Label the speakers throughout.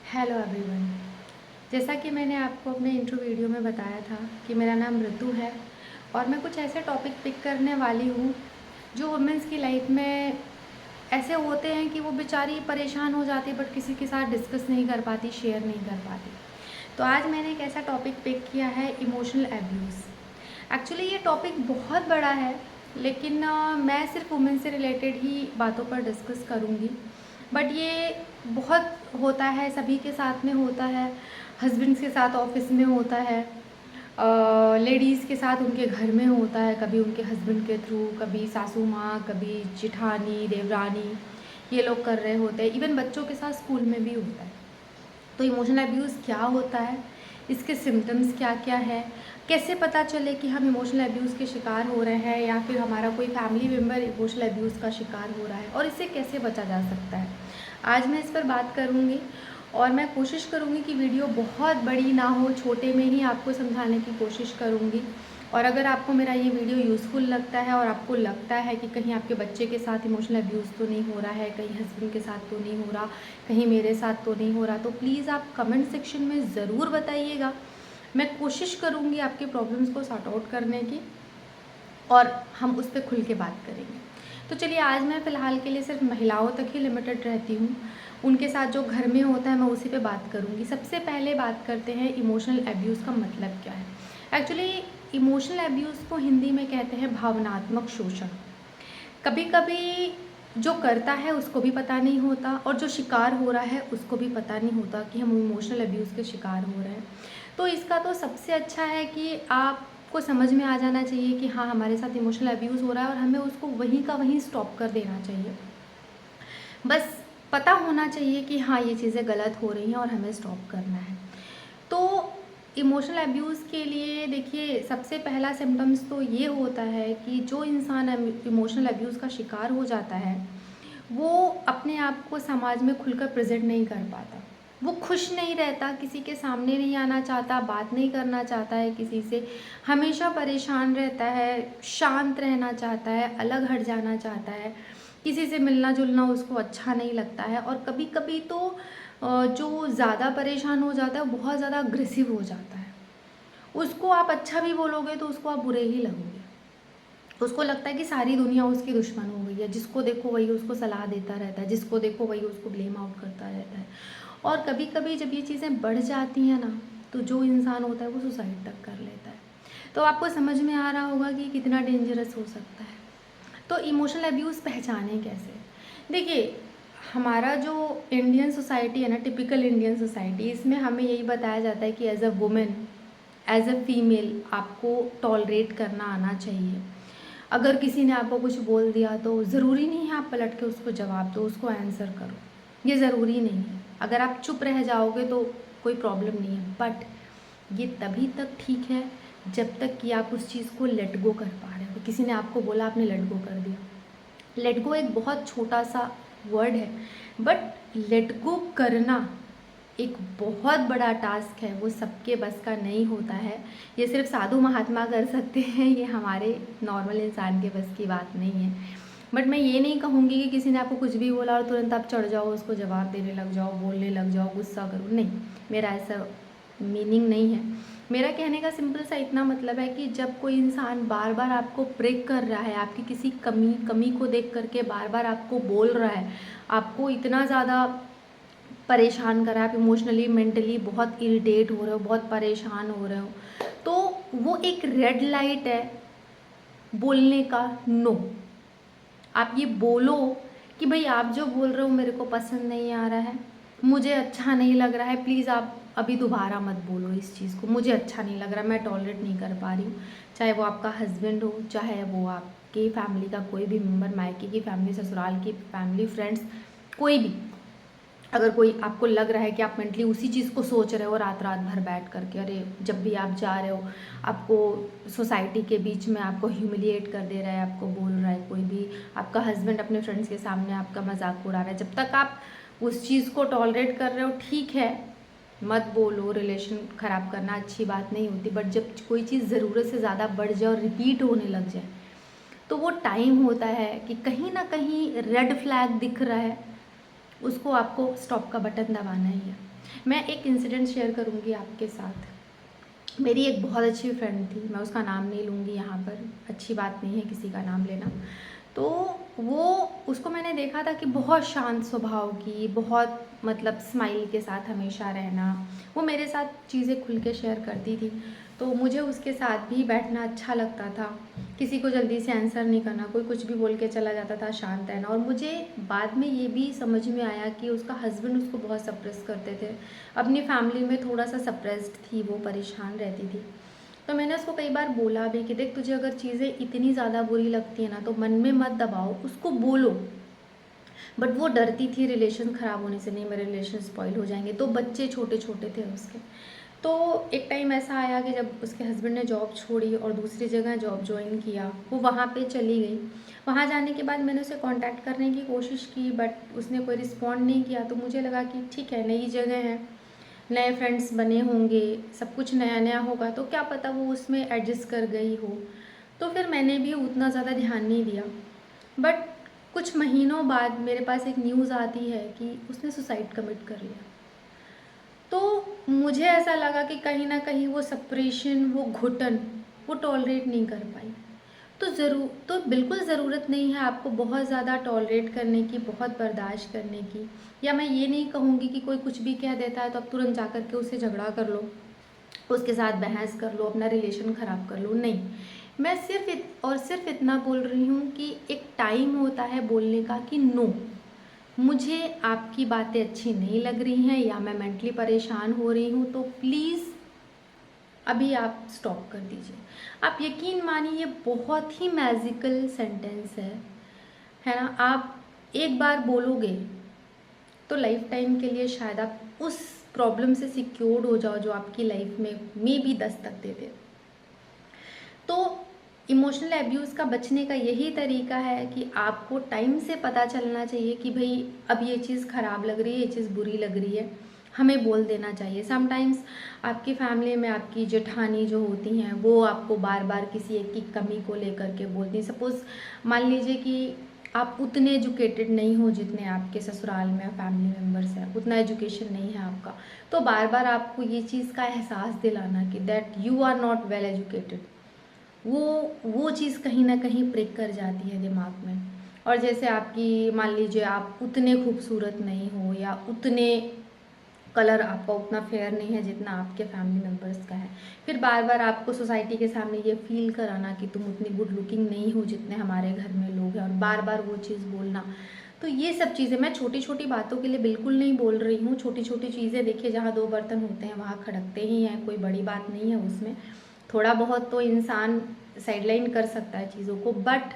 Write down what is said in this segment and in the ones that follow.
Speaker 1: Hello everyone. जैसा कि मैंने आपको अपने इंट्रो वीडियो में बताया था कि मेरा नाम ऋतु है और मैं कुछ ऐसे टॉपिक पिक करने वाली हूँ जो वुमेंस की लाइफ में ऐसे होते हैं कि वो बेचारी परेशान हो जाती बट किसी के साथ डिस्कस नहीं कर पाती, शेयर नहीं कर पाती। तो आज मैंने एक ऐसा टॉपिक पिक किया है, इमोशनल एब्यूज़। एक्चुअली ये टॉपिक बहुत बड़ा है, लेकिन मैं सिर्फ वुमेन से रिलेटेड ही बातों पर डिस्कस करूँगी। बट ये बहुत होता है, सभी के साथ में होता है, हस्बैंड्स के साथ ऑफिस में होता है, लेडीज़ के साथ उनके घर में होता है, कभी उनके हस्बैंड के थ्रू, कभी सासू माँ, कभी जिठानी, देवरानी, ये लोग कर रहे होते हैं। इवन बच्चों के साथ स्कूल में भी होता है। तो इमोशनल अब्यूज़ क्या होता है, इसके सिम्टम्स क्या क्या है, कैसे पता चले कि हम इमोशनल अब्यूज़ के शिकार हो रहे हैं या फिर हमारा कोई फैमिली मेम्बर इमोशनल अब्यूज़ का शिकार हो रहा है और इससे कैसे बचा जा सकता है। आज मैं इस पर बात करूँगी और मैं कोशिश करूँगी कि वीडियो बहुत बड़ी ना हो, छोटे में ही आपको समझाने की कोशिश करूँगी। और अगर आपको मेरा ये वीडियो यूज़फुल लगता है और आपको लगता है कि कहीं आपके बच्चे के साथ इमोशनल अब्यूज़ तो नहीं हो रहा है, कहीं हस्बैंड के साथ तो नहीं हो रहा, कहीं मेरे साथ तो नहीं हो रहा, तो प्लीज़ आप कमेंट सेक्शन में ज़रूर बताइएगा। मैं कोशिश करूँगी आपकी प्रॉब्लम्स को सॉर्ट आउट करने की और हम उस पर खुल के बात करेंगे। तो चलिए, आज मैं फ़िलहाल के लिए सिर्फ महिलाओं तक ही लिमिटेड रहती हूँ। उनके साथ जो घर में होता है मैं उसी पे बात करूँगी। सबसे पहले बात करते हैं इमोशनल अब्यूज़ का मतलब क्या है। एक्चुअली इमोशनल अब्यूज़ को हिंदी में कहते हैं भावनात्मक शोषण। कभी कभी जो करता है उसको भी पता नहीं होता और जो शिकार हो रहा है उसको भी पता नहीं होता कि हम इमोशनल अब्यूज़ के शिकार हो रहे हैं। तो इसका तो सबसे अच्छा है कि आपको समझ में आ जाना चाहिए कि हाँ, हमारे साथ इमोशनल अब्यूज़ हो रहा है और हमें उसको वहीं का वहीं स्टॉप कर देना चाहिए। बस पता होना चाहिए कि हाँ, ये चीज़ें गलत हो रही हैं और हमें स्टॉप करना है। तो इमोशनल अब्यूज़ के लिए देखिए, सबसे पहला सिम्टम्स तो ये होता है कि जो इंसान इमोशनल अब्यूज़ का शिकार हो जाता है वो अपने आप को समाज में खुलकर प्रेजेंट नहीं कर पाता। वो खुश नहीं रहता, किसी के सामने नहीं आना चाहता, बात नहीं करना चाहता है किसी से, हमेशा परेशान रहता है, शांत रहना चाहता है, अलग हट जाना चाहता है, किसी से मिलना जुलना उसको अच्छा नहीं लगता है। और कभी कभी तो जो ज़्यादा परेशान हो जाता है वो बहुत ज़्यादा अग्रेसिव हो जाता है। उसको आप अच्छा भी बोलोगे तो उसको आप बुरे ही लगोगे। उसको लगता है कि सारी दुनिया उसकी दुश्मन हो गई है, जिसको देखो वही उसको सलाह देता रहता है, जिसको देखो वही उसको ब्लेम आउट करता रहता है। और कभी कभी जब ये चीज़ें बढ़ जाती हैं ना, तो जो इंसान होता है वो सुसाइड तक कर लेता है। तो आपको समझ में आ रहा होगा कि कितना डेंजरस हो सकता है। तो इमोशनल अब्यूज़ पहचाने कैसे। देखिए, हमारा जो इंडियन सोसाइटी है ना, टिपिकल इंडियन सोसाइटी, इसमें हमें यही बताया जाता है कि as a woman, as a female आपको टॉलरेट करना आना चाहिए। अगर किसी ने आपको कुछ बोल दिया तो ज़रूरी नहीं है आप पलट के उसको जवाब दो, उसको आंसर करो, ये ज़रूरी नहीं है। अगर आप चुप रह जाओगे तो कोई प्रॉब्लम नहीं है, बट ये तभी तक ठीक है जब तक कि आप उस चीज़ को लेट गो कर पा रहे हो। किसी ने आपको बोला, आपने लेट गो कर दिया। लेट गो एक बहुत छोटा सा वर्ड है, बट लेट गो करना एक बहुत बड़ा टास्क है, वो सबके बस का नहीं होता है। ये सिर्फ साधु महात्मा कर सकते हैं, ये हमारे नॉर्मल इंसान के बस की बात नहीं है। बट मैं ये नहीं कहूँगी कि किसी ने आपको कुछ भी बोला और तुरंत आप चढ़ जाओ, उसको जवाब देने लग जाओ, बोलने लग जाओ, गुस्सा करो। नहीं, मेरा ऐसा मीनिंग नहीं है। मेरा कहने का सिंपल सा इतना मतलब है कि जब कोई इंसान बार बार आपको प्रेक कर रहा है, आपकी किसी कमी को देख करके बार बार आपको बोल रहा है, आपको इतना ज़्यादा परेशान कर रहा है, आप इमोशनली मेंटली बहुत इरिटेट हो रहे हो, बहुत परेशान हो रहे हो, तो वो एक रेड लाइट है बोलने का। नो, आप ये बोलो कि भाई आप जो बोल रहे हो मेरे को पसंद नहीं आ रहा है, मुझे अच्छा नहीं लग रहा है, प्लीज़ आप अभी दोबारा मत बोलो इस चीज़ को, मुझे अच्छा नहीं लग रहा, मैं टॉलरेट नहीं कर पा रही हूँ। चाहे वो आपका हस्बैंड हो, चाहे वो आपकी फैमिली का कोई भी मेम्बर, मायके की फैमिली, ससुराल की फैमिली, फ्रेंड्स, कोई भी। अगर कोई आपको लग रहा है कि आप मेंटली उसी चीज़ को सोच रहे हो रात रात भर बैठ करके, अरे जब भी आप जा रहे हो आपको सोसाइटी के बीच में आपको ह्यूमिलिएट कर दे रहा है, आपको बोल रहा है कोई भी, आपका हस्बैंड अपने फ्रेंड्स के सामने आपका मजाक उड़ा रहा है, जब तक आप उस चीज़ को टॉलरेट कर रहे हो ठीक है, मत बोलो, रिलेशन ख़राब करना अच्छी बात नहीं होती। बट जब कोई चीज़ ज़रूरत से ज़्यादा बढ़ जाए और रिपीट होने लग जाए, तो वो टाइम होता है कि कहीं ना कहीं रेड फ्लैग दिख रहा है, उसको आपको स्टॉप का बटन दबाना ही है। मैं एक इंसिडेंट शेयर करूँगी आपके साथ। मेरी एक बहुत अच्छी फ्रेंड थी, मैं उसका नाम नहीं लूँगी यहाँ पर, अच्छी बात नहीं है किसी का नाम लेना। तो वो उसको मैंने देखा था कि बहुत शांत स्वभाव की, बहुत मतलब स्माइल के साथ हमेशा रहना। वो मेरे साथ चीज़ें खुल के शेयर करती थी, तो मुझे उसके साथ भी बैठना अच्छा लगता था। किसी को जल्दी से आंसर नहीं करना, कोई कुछ भी बोल के चला जाता था, शांत रहना। और मुझे बाद में ये भी समझ में आया कि उसका हस्बैंड उसको बहुत सप्रेस करते थे, अपनी फैमिली में थोड़ा सा सप्रेस्ड थी, वो परेशान रहती थी। तो मैंने उसको कई बार बोला भी कि देख, तुझे अगर चीज़ें इतनी ज़्यादा बुरी लगती है ना तो मन में मत दबाओ, उसको बोलो। बट वो डरती थी रिलेशन ख़राब होने से, नहीं मेरे रिलेशन स्पॉइल हो जाएंगे। तो बच्चे छोटे छोटे थे उसके। तो एक टाइम ऐसा आया कि जब उसके हस्बैंड ने जॉब छोड़ी और दूसरी जगह जॉब ज्वाइन किया, वो वहाँ पे चली गई। वहाँ जाने के बाद मैंने उसे कांटेक्ट करने की कोशिश की, बट उसने कोई रिस्पॉन्ड नहीं किया। तो मुझे लगा कि ठीक है, नई जगह है, नए फ्रेंड्स बने होंगे, सब कुछ नया नया होगा, तो क्या पता वो उसमें एडजस्ट कर गई हो। तो फिर मैंने भी उतना ज़्यादा ध्यान नहीं दिया। बट कुछ महीनों बाद मेरे पास एक न्यूज़ आती है कि उसने सुसाइड कमिट कर लिया। तो मुझे ऐसा लगा कि कहीं ना कहीं वो सप्रेशन, वो घुटन, वो टॉलरेट नहीं कर पाई। तो बिल्कुल ज़रूरत नहीं है आपको बहुत ज़्यादा टॉलरेट करने की, बहुत बर्दाश्त करने की। या मैं ये नहीं कहूँगी कि कोई कुछ भी कह देता है तो आप तुरंत जा कर के उससे झगड़ा कर लो, उसके साथ बहस कर लो, अपना रिलेशन ख़राब कर लो। नहीं, मैं सिर्फ इतना बोल रही हूँ कि एक टाइम होता है बोलने का कि नो, मुझे आपकी बातें अच्छी नहीं लग रही हैं या मैं मेंटली परेशान हो रही हूँ, तो प्लीज़ अभी आप स्टॉप कर दीजिए। आप यकीन मानिए, बहुत ही मैजिकल सेंटेंस है ना। आप एक बार बोलोगे तो लाइफ टाइम के लिए शायद आप उस प्रॉब्लम से सिक्योर्ड हो जाओ जो आपकी लाइफ में भी दस्तक दे दे। तो इमोशनल एब्यूज़ का बचने का यही तरीका है कि आपको टाइम से पता चलना चाहिए कि भाई अब ये चीज़ ख़राब लग रही है, ये चीज़ बुरी लग रही है, हमें बोल देना चाहिए। समटाइम्स आपकी फैमिली में आपकी जेठानी जो होती हैं वो आपको बार बार किसी एक की कमी को लेकर के बोलती हैं। सपोज़ मान लीजिए कि आप उतने एजुकेटेड नहीं हो जितने आपके ससुराल में फैमिली मेम्बर्स हैं, उतना एजुकेशन नहीं है आपका, तो बार बार आपको ये चीज़ का एहसास दिलाना कि that you are not well educated, वो चीज़ कहीं ना कहीं प्रिक कर जाती है दिमाग में। और जैसे आपकी मान लीजिए आप उतने खूबसूरत नहीं हो या उतने कलर आपका उतना फेयर नहीं है जितना आपके फैमिली मेम्बर्स का है, फिर बार बार आपको सोसाइटी के सामने ये फील कराना कि तुम उतनी गुड लुकिंग नहीं हो जितने हमारे घर में लोग हैं, और बार बार वो चीज़ बोलना। तो ये सब चीज़ें, मैं छोटी छोटी बातों के लिए बिल्कुल नहीं बोल रही हूँ। छोटी छोटी चीज़ें, देखिए जहाँ दो बर्तन होते हैं वहाँ खड़कते ही हैं, कोई बड़ी बात नहीं है उसमें। थोड़ा बहुत तो इंसान साइडलाइन कर सकता है चीज़ों को, बट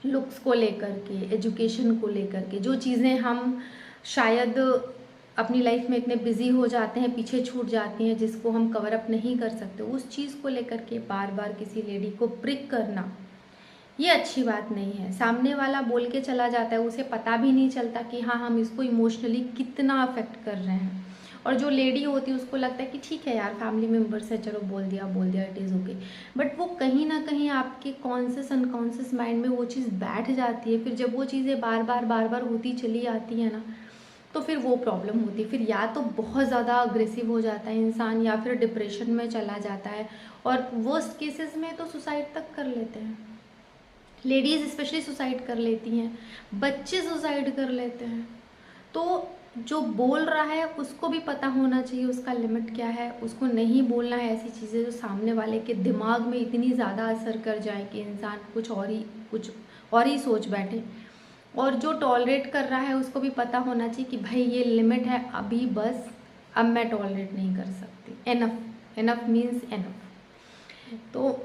Speaker 1: लुक्स को लेकर के, एजुकेशन को लेकर के जो चीज़ें हम शायद अपनी लाइफ में इतने बिजी हो जाते हैं, पीछे छूट जाती हैं, जिसको हम कवर अप नहीं कर सकते, उस चीज़ को लेकर के बार बार किसी लेडी को प्रिक करना, ये अच्छी बात नहीं है। सामने वाला बोल के चला जाता है, उसे पता भी नहीं चलता कि हाँ, हम इसको इमोशनली कितना अफेक्ट कर रहे हैं। और जो लेडी होती है उसको लगता है कि ठीक है यार, फैमिली मेम्बर से चलो बोल दिया, इट इज़ ओके। बट वो कहीं ना कहीं आपके कॉन्शियस अनकॉन्शियस माइंड में वो चीज़ बैठ जाती है। फिर जब वो चीज़ें बार बार होती चली आती है ना, तो फिर वो प्रॉब्लम होती है। फिर या तो बहुत ज़्यादा अग्रेसिव हो जाता है इंसान, या फिर डिप्रेशन में चला जाता है, और वर्स्ट केसेस में तो सुसाइड तक कर लेते हैं। लेडीज़ स्पेशली सुसाइड कर लेती हैं, बच्चे सुसाइड कर लेते हैं। तो जो बोल रहा है उसको भी पता होना चाहिए उसका लिमिट क्या है। उसको नहीं बोलना है ऐसी चीज़ें जो सामने वाले के दिमाग में इतनी ज़्यादा असर कर जाए कि इंसान कुछ और ही सोच बैठे। और जो टॉलरेट कर रहा है उसको भी पता होना चाहिए कि भाई ये लिमिट है, अभी बस, अब मैं टॉलरेट नहीं कर सकती। Enough, enough means enough. तो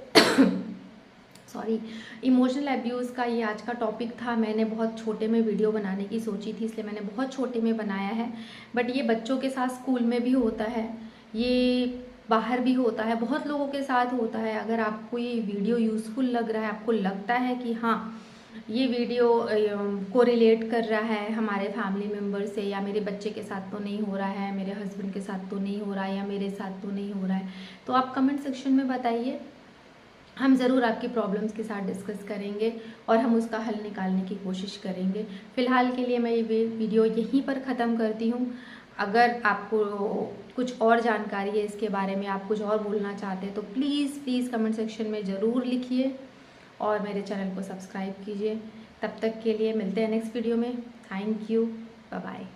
Speaker 1: सॉरी, इमोशनल अब्यूज़ का ये आज का टॉपिक था। मैंने बहुत छोटे में वीडियो बनाने की सोची थी, इसलिए मैंने बहुत छोटे में बनाया है। बट ये बच्चों के साथ स्कूल में भी होता है, ये बाहर भी होता है, बहुत लोगों के साथ होता है। अगर आपको ये वीडियो यूज़फुल लग रहा है, आपको लगता है कि हाँ, ये वीडियो को रिलेट कर रहा है हमारे फैमिली मेम्बर से, या मेरे बच्चे के साथ तो नहीं हो रहा है, मेरे हस्बैंड के साथ तो नहीं हो रहा है, या मेरे साथ तो नहीं हो रहा है, तो आप कमेंट सेक्शन में बताइए। हम ज़रूर आपकी प्रॉब्लम्स के साथ डिस्कस करेंगे और हम उसका हल निकालने की कोशिश करेंगे। फ़िलहाल के लिए मैं ये वीडियो यहीं पर ख़त्म करती हूँ। अगर आपको कुछ और जानकारी है इसके बारे में, आप कुछ और बोलना चाहते हैं तो प्लीज़ कमेंट सेक्शन में ज़रूर लिखिए और मेरे चैनल को सब्सक्राइब कीजिए। तब तक के लिए मिलते हैं नेक्स्ट वीडियो में। Thank you, bye bye.